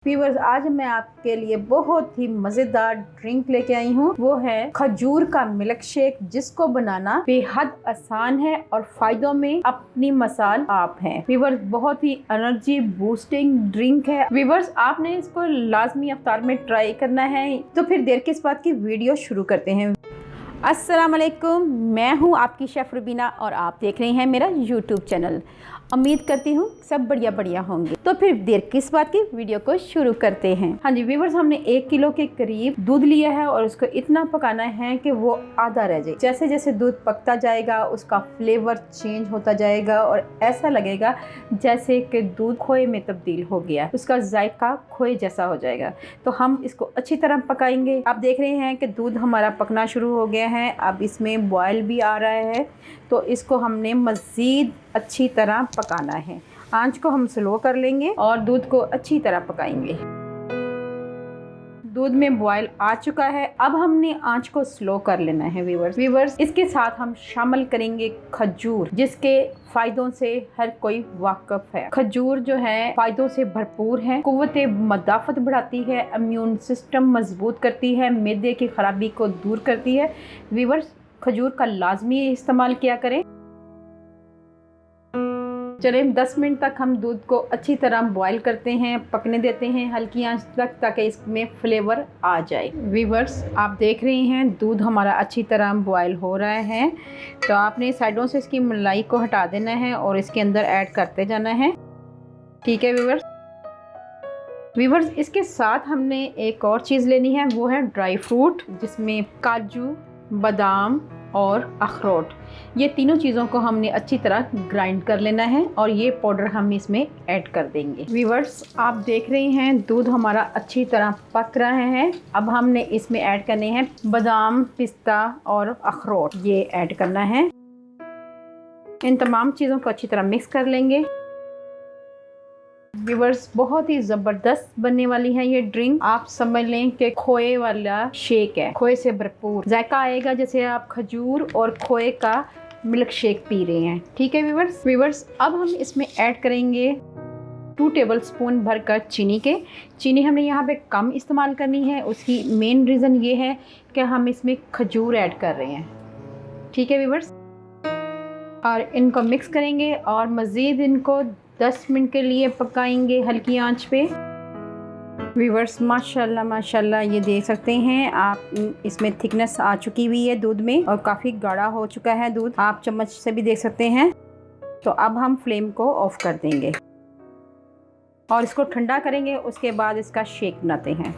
Viewers, आज मैं आपके लिए बहुत ही मज़ेदार ड्रिंक लेके आई हूँ। वो है खजूर का मिल्क शेक, जिसको बनाना बेहद आसान है और फायदों में अपनी मसाल आप हैं। व्यूअर्स, बहुत ही एनर्जी बूस्टिंग ड्रिंक है। व्यूअर्स, आपने इसको लाजमी अफ्तार में ट्राई करना है। तो फिर देर किस बात की, वीडियो शुरू करते हैं। अस्सलाम वालेकुम, मैं हूँ आपकी शेफ़ रुबीना और आप देख रहे हैं मेरा यूट्यूब चैनल। उम्मीद करती हूँ सब बढ़िया होंगे। तो फिर देर किस बात की, वीडियो को शुरू करते हैं। हाँ जी व्यूअर्स, हमने 1 किलो के करीब दूध लिया है और उसको इतना पकाना है कि वो आधा रह जाए। जैसे जैसे दूध पकता जाएगा उसका फ्लेवर चेंज होता जाएगा और ऐसा लगेगा जैसे कि दूध खोए में तब्दील हो गया, उसका जायका खोए जैसा हो जाएगा। तो हम इसको अच्छी तरह पकाएंगे। आप देख रहे हैं कि दूध हमारा पकना शुरू हो गया है, अब इसमें बॉयल भी आ रहा है। तो इसको हमने मज़ीद अच्छी तरह पकाना है। आंच को हम स्लो कर लेंगे और दूध को अच्छी तरह पकाएंगे। दूध में बॉयल आ चुका है, अब हमने आंच को स्लो कर लेना है। व्यूअर्स, इसके साथ हम शामिल करेंगे खजूर, जिसके फायदों से हर कोई वाकिफ है। खजूर जो है फायदों से भरपूर है, कुव्वते मदाफत बढ़ाती है, इम्यून सिस्टम मजबूत करती है, मैदे की खराबी को दूर करती है। व्यूअर्स, खजूर का लाजमी इस्तेमाल किया करें। चलें 10 मिनट तक हम दूध को अच्छी तरह बॉईल करते हैं, पकने देते हैं हल्की आंच तक, ताकि इसमें फ्लेवर आ जाए। व्यूअर्स, आप देख रहे हैं दूध हमारा अच्छी तरह बॉईल हो रहा है। तो आपने साइडों से इसकी मलाई को हटा देना है और इसके अंदर ऐड करते जाना है। ठीक है व्यूअर्स, इसके साथ हमने एक और चीज़ लेनी है, वो है ड्राई फ्रूट, जिसमें काजू, बादाम और अखरोट, ये तीनों चीज़ों को हमने अच्छी तरह ग्राइंड कर लेना है और ये पाउडर हम इसमें ऐड कर देंगे। व्यूअर्स, आप देख रहे हैं दूध हमारा अच्छी तरह पक रहा है। अब हमने इसमें ऐड करने हैं बादाम, पिस्ता और अखरोट, ये ऐड करना है। इन तमाम चीज़ों को अच्छी तरह मिक्स कर लेंगे। व्यूअर्स, बहुत ही ज़बरदस्त बनने वाली है ये ड्रिंक। आप समझ लें कि खोए वाला शेक है, खोए से भरपूर जायका आएगा, जैसे आप खजूर और खोए का मिल्क शेक पी रहे हैं। ठीक है व्यूअर्स, अब हम इसमें ऐड करेंगे 2 टेबलस्पून भरकर चीनी हमने यहाँ पे कम इस्तेमाल करनी है। उसकी मेन रीज़न ये है कि हम इसमें खजूर ऐड कर रहे हैं। ठीक है व्यूअर्स, और इनको मिक्स करेंगे और मज़ीद इनको 10 मिनट के लिए पकाएंगे हल्की आंच पे। व्यूअर्स, माशाल्लाह ये देख सकते हैं आप, इसमें थिकनेस आ चुकी हुई है दूध में और काफ़ी गाढ़ा हो चुका है दूध, आप चम्मच से भी देख सकते हैं। तो अब हम फ्लेम को ऑफ कर देंगे और इसको ठंडा करेंगे, उसके बाद इसका शेक बनाते हैं।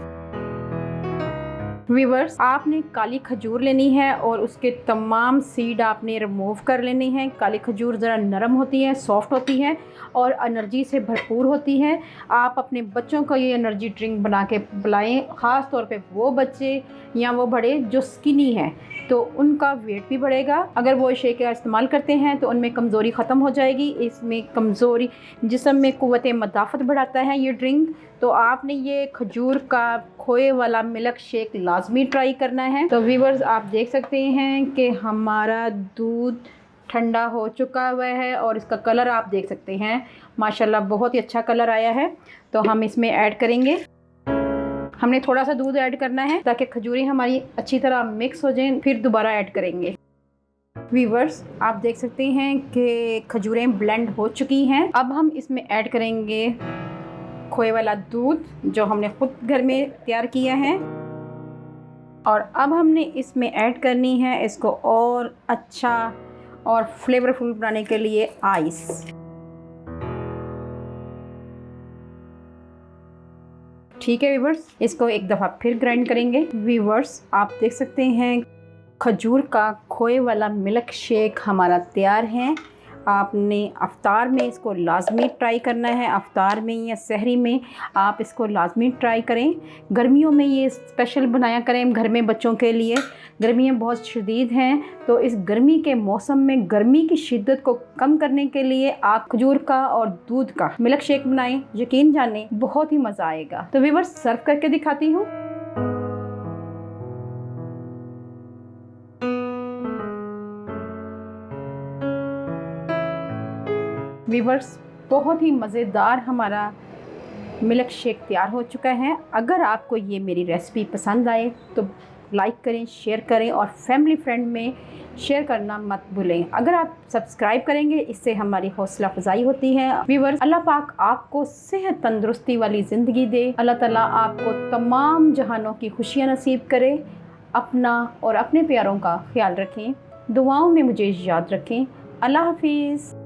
व्यूअर्स, आपने काली खजूर लेनी है और उसके तमाम सीड आपने रिमूव कर लेने हैं। काली खजूर ज़रा नरम होती है, सॉफ्ट होती है और एनर्जी से भरपूर होती है। आप अपने बच्चों को ये एनर्जी ड्रिंक बना के पिलाएं, ख़ास तौर पे वो बच्चे या वो बड़े जो स्किनी हैं, तो उनका वेट भी बढ़ेगा। अगर वो शेक का इस्तेमाल करते हैं तो उनमें कमज़ोरी ख़त्म हो जाएगी। इसमें कमज़ोरी जिस्म में कुव्वते मदाफ़त बढ़ाता है ये ड्रिंक। तो आपने ये खजूर का खोए वाला मिल्क शेक लाजमी ट्राई करना है। तो व्यूअर्स, आप देख सकते हैं कि हमारा दूध ठंडा हो चुका हुआ है और इसका कलर आप देख सकते हैं, माशाल्लाह बहुत ही अच्छा कलर आया है। तो हम इसमें ऐड करेंगे, हमने थोड़ा सा दूध ऐड करना है ताकि खजूरें हमारी अच्छी तरह मिक्स हो जाएं, फिर दोबारा ऐड करेंगे। व्यूअर्स, आप देख सकते हैं कि खजूरें ब्लेंड हो चुकी हैं। अब हम इसमें ऐड करेंगे खोए वाला दूध जो हमने खुद घर में तैयार किया है और अब हमने इसमें ऐड करनी है इसको और अच्छा और फ्लेवरफुल बनाने के लिए आइस। ठीक है व्यूअर्स, इसको एक दफ़ा फिर ग्राइंड करेंगे। व्यूअर्स, आप देख सकते हैं खजूर का खोए वाला मिल्क शेक हमारा तैयार है। आपने अफ्तार में इसको लाजमी ट्राई करना है, अफ्तार में या सहरी में आप इसको लाजमी ट्राई करें। गर्मियों में ये स्पेशल बनाया करें घर में बच्चों के लिए। गर्मियाँ बहुत शदीद हैं, तो इस गर्मी के मौसम में गर्मी की शिद्दत को कम करने के लिए आप खजूर का और दूध का मिल्क शेक बनाएं, यकीन जाने बहुत ही मज़ा आएगा। तो व्यूअर्स, सर्व करके दिखाती हूँ। व्यूअर्स, बहुत ही मज़ेदार हमारा मिल्क शेक तैयार हो चुका है। अगर आपको ये मेरी रेसिपी पसंद आए तो लाइक करें, शेयर करें और फैमिली फ्रेंड में शेयर करना मत भूलें। अगर आप सब्सक्राइब करेंगे इससे हमारी हौसला अफजाई होती है। व्यूअर्स, अल्लाह पाक आपको सेहत तंदुरुस्ती वाली ज़िंदगी दे। अल्लाह ताला आपको तमाम जहानों की खुशियाँ नसीब करे। अपना और अपने प्यारों का ख्याल रखें, दुआओं में मुझे याद रखें। अल्लाह हाफिज़।